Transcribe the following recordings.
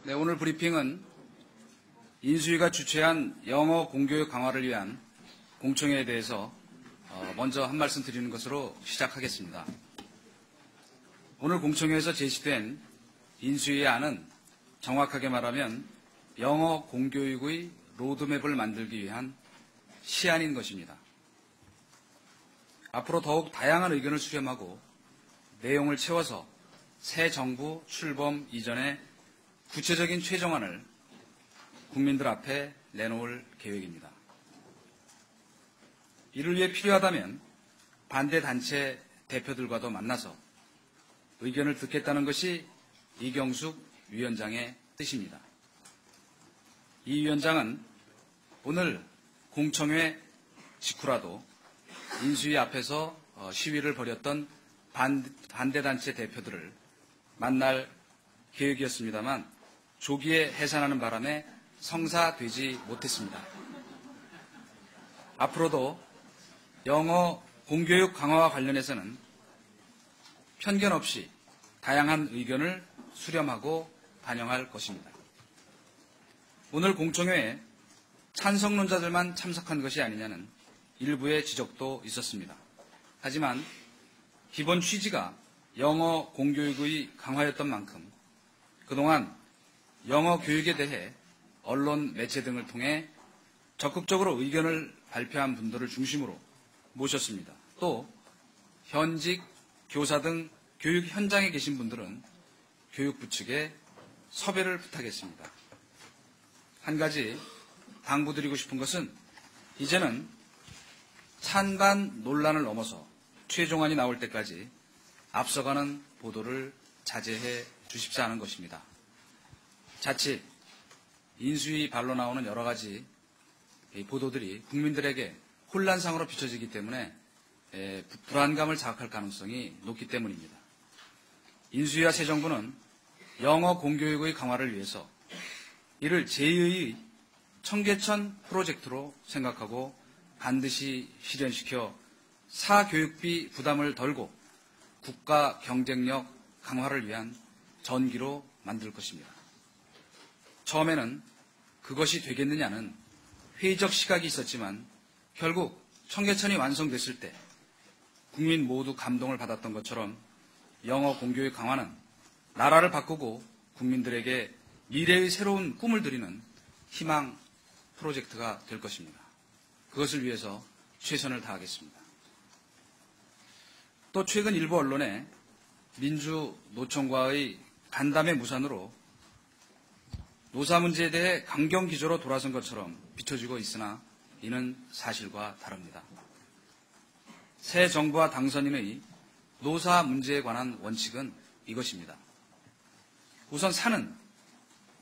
네, 오늘 브리핑은 인수위가 주최한 영어 공교육 강화를 위한 공청회에 대해서 먼저 한 말씀 드리는 것으로 시작하겠습니다. 오늘 공청회에서 제시된 인수위의 안은 정확하게 말하면 영어 공교육의 로드맵을 만들기 위한 시안인 것입니다. 앞으로 더욱 다양한 의견을 수렴하고 내용을 채워서 새 정부 출범 이전에 구체적인 최종안을 국민들 앞에 내놓을 계획입니다. 이를 위해 필요하다면 반대 단체 대표들과도 만나서 의견을 듣겠다는 것이 이경숙 위원장의 뜻입니다. 이 위원장은 오늘 공청회 직후라도 인수위 앞에서 시위를 벌였던 반대 단체 대표들을 만날 계획이었습니다만 조기에 해산하는 바람에 성사되지 못했습니다. 앞으로도 영어 공교육 강화와 관련해서는 편견 없이 다양한 의견을 수렴하고 반영할 것입니다. 오늘 공청회에 찬성론자들만 참석한 것이 아니냐는 일부의 지적도 있었습니다. 하지만 기본 취지가 영어 공교육의 강화였던 만큼 그동안 영어 교육에 대해 언론, 매체 등을 통해 적극적으로 의견을 발표한 분들을 중심으로 모셨습니다. 또 현직 교사 등 교육 현장에 계신 분들은 교육부 측에 섭외를 부탁했습니다. 한 가지 당부드리고 싶은 것은 이제는 찬반 논란을 넘어서 최종안이 나올 때까지 앞서가는 보도를 자제해 주십사 하는 것입니다. 자칫 인수위 발로 나오는 여러 가지 보도들이 국민들에게 혼란상으로 비춰지기 때문에 불안감을 자극할 가능성이 높기 때문입니다. 인수위와 새 정부는 영어 공교육의 강화를 위해서 이를 제2의 청계천 프로젝트로 생각하고 반드시 실현시켜 사교육비 부담을 덜고 국가 경쟁력 강화를 위한 전기로 만들 것입니다. 처음에는 그것이 되겠느냐는 회의적 시각이 있었지만 결국 청계천이 완성됐을 때 국민 모두 감동을 받았던 것처럼 영어 공교육 강화는 나라를 바꾸고 국민들에게 미래의 새로운 꿈을 드리는 희망 프로젝트가 될 것입니다. 그것을 위해서 최선을 다하겠습니다. 또 최근 일부 언론에 민주노총과의 간담회 무산으로 노사 문제에 대해 강경 기조로 돌아선 것처럼 비춰지고 있으나 이는 사실과 다릅니다. 새 정부와 당선인의 노사 문제에 관한 원칙은 이것입니다. 우선 사는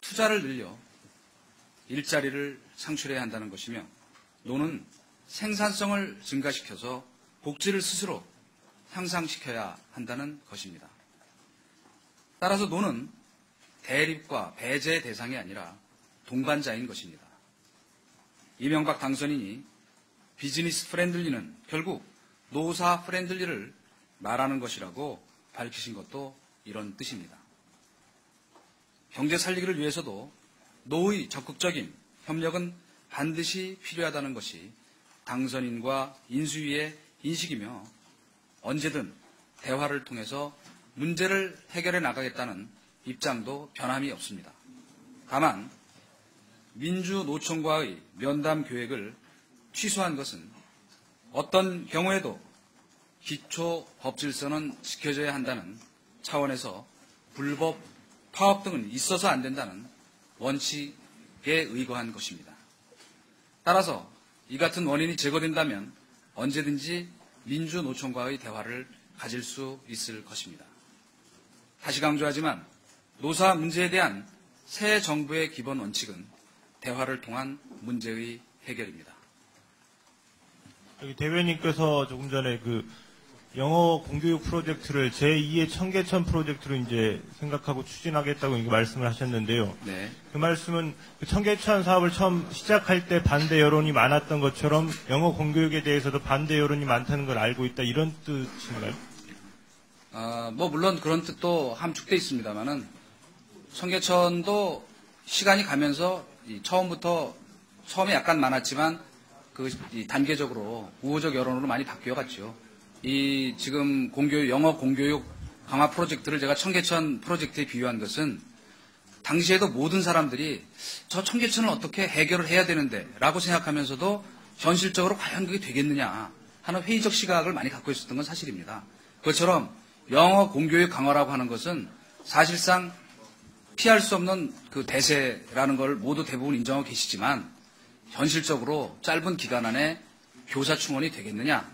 투자를 늘려 일자리를 창출해야 한다는 것이며 노는 생산성을 증가시켜서 복지를 스스로 향상시켜야 한다는 것입니다. 따라서 노는 대립과 배제의 대상이 아니라 동반자인 것입니다. 이명박 당선인이 비즈니스 프렌들리는 결국 노사 프렌들리를 말하는 것이라고 밝히신 것도 이런 뜻입니다. 경제 살리기를 위해서도 노의 적극적인 협력은 반드시 필요하다는 것이 당선인과 인수위의 인식이며 언제든 대화를 통해서 문제를 해결해 나가겠다는 입장도 변함이 없습니다. 다만 민주노총과의 면담 계획을 취소한 것은 어떤 경우에도 기초 법질서는 지켜져야 한다는 차원에서 불법 파업 등은 있어서 안 된다는 원칙에 의거한 것입니다. 따라서 이 같은 원인이 제거된다면 언제든지 민주노총과의 대화를 가질 수 있을 것입니다. 다시 강조하지만 노사 문제에 대한 새 정부의 기본 원칙은 대화를 통한 문제의 해결입니다. 여기 대변인께서 조금 전에 그 영어 공교육 프로젝트를 제2의 청계천 프로젝트로 이제 생각하고 추진하겠다고 이렇게 말씀을 하셨는데요. 네. 그 말씀은 그 청계천 사업을 처음 시작할 때 반대 여론이 많았던 것처럼 영어 공교육에 대해서도 반대 여론이 많다는 걸 알고 있다 이런 뜻인가요? 물론 그런 뜻도 함축되어 있습니다만은 청계천도 시간이 가면서 처음에 약간 많았지만 단계적으로 우호적 여론으로 많이 바뀌어갔죠. 지금 영어 공교육 강화 프로젝트를 제가 청계천 프로젝트에 비유한 것은 당시에도 모든 사람들이 저 청계천을 어떻게 해결을 해야 되는데 라고 생각하면서도 현실적으로 과연 그게 되겠느냐 하는 회의적 시각을 많이 갖고 있었던 건 사실입니다. 그것처럼 영어 공교육 강화라고 하는 것은 사실상 피할 수 없는 그 대세라는 걸 모두 대부분 인정하고 계시지만 현실적으로 짧은 기간 안에 교사 충원이 되겠느냐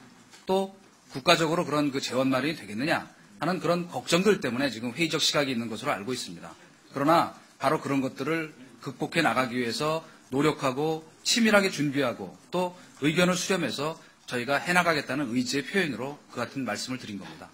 또 국가적으로 그런 그 재원 마련이 되겠느냐 하는 그런 걱정들 때문에 지금 회의적 시각이 있는 것으로 알고 있습니다. 그러나 바로 그런 것들을 극복해 나가기 위해서 노력하고 치밀하게 준비하고 또 의견을 수렴해서 저희가 해나가겠다는 의지의 표현으로 그 같은 말씀을 드린 겁니다.